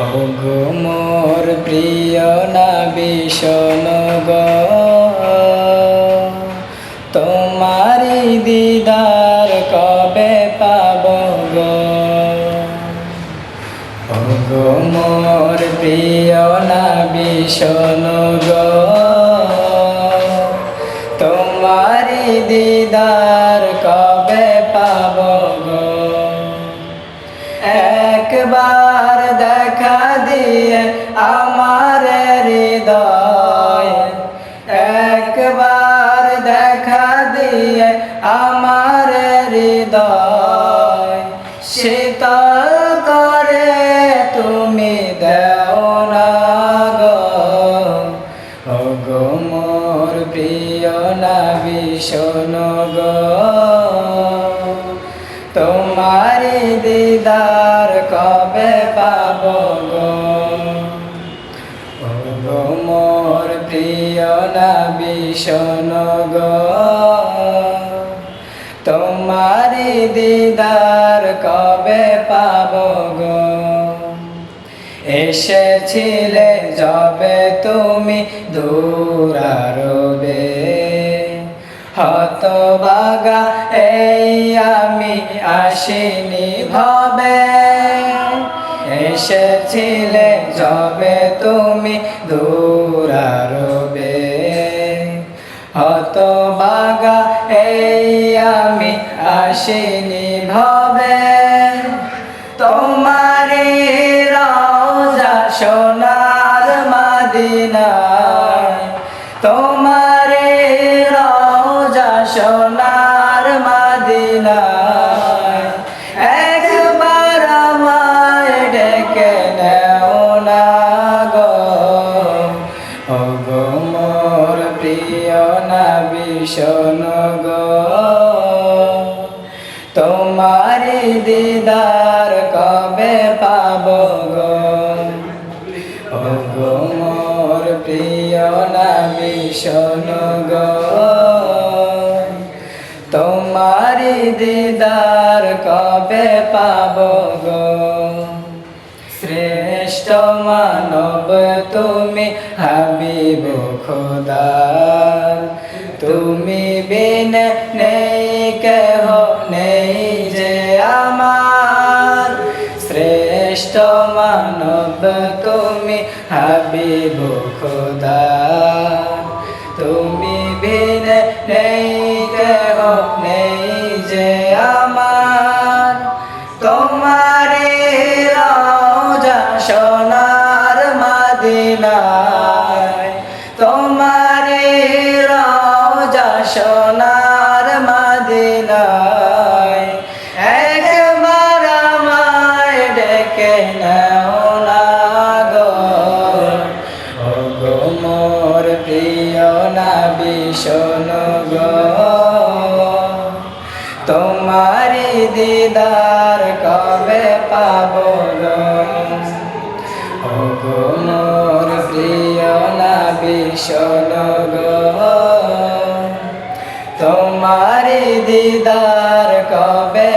ওগো মোর প্রিয় নবী শোনো গো, তোমারি দিদার কবে পাব গো। ওগো মোর প্রিয় নবী শোনো গো, তোমারি দিদার কবে পাব গো। একবার দেখা দিয়ে আমার হৃদয়, একবার দেখা দিয়ে আমার হৃদয় শীতল করে তুমি দেও না গো। ওগো মোর প্রিয় নবী শোনো গো, তোমারি দিদার কবে পাব গো। ওগো মোর প্রিয় নবী শোনো গো, তোমারি দিদার কবে পাব গো। এসেছিলে যবে তুমি দূরারবে, হতভাগা এই আমি আসিনি ভবে। এসেছিলে যবে তুমি দূরারবে, হতভাগা এই আমি আসিনি ভবে। তোমারি রওজা সোনার মদিনায়, তোমারি রওজা সোনার মদিনায় একবার আমায় ডেকে নেও না গো। ওগো মোর প্রিয় নবী শোনো গো, তোমারি দিদার কবে পাব গো। ওগো মোর প্রিয় নবী শোনো গো, তোমারি দিদার কবে পাব গো। শ্রেষ্ঠ মানব তুমি হাবিব খোদার, তুমি বিন নেই কেহ নেই যে আমার। শ্রেষ্ঠ মানব তুমি হাবিব খোদার, তুমি বিন নেই কেহ নেই যে আমার। তোমারি রওজা সোনার মদিনায়, তোমারি রওজা সোনার মদিনায় একবার আমায় ডেকে নেও না গো। ওগো মোর প্রিয় নবী শোনো গো, তোমারি দিদার কবে পাব গো। ওগো মোর প্রিয় নবী শোনো গো, তোমারি দিদার কবে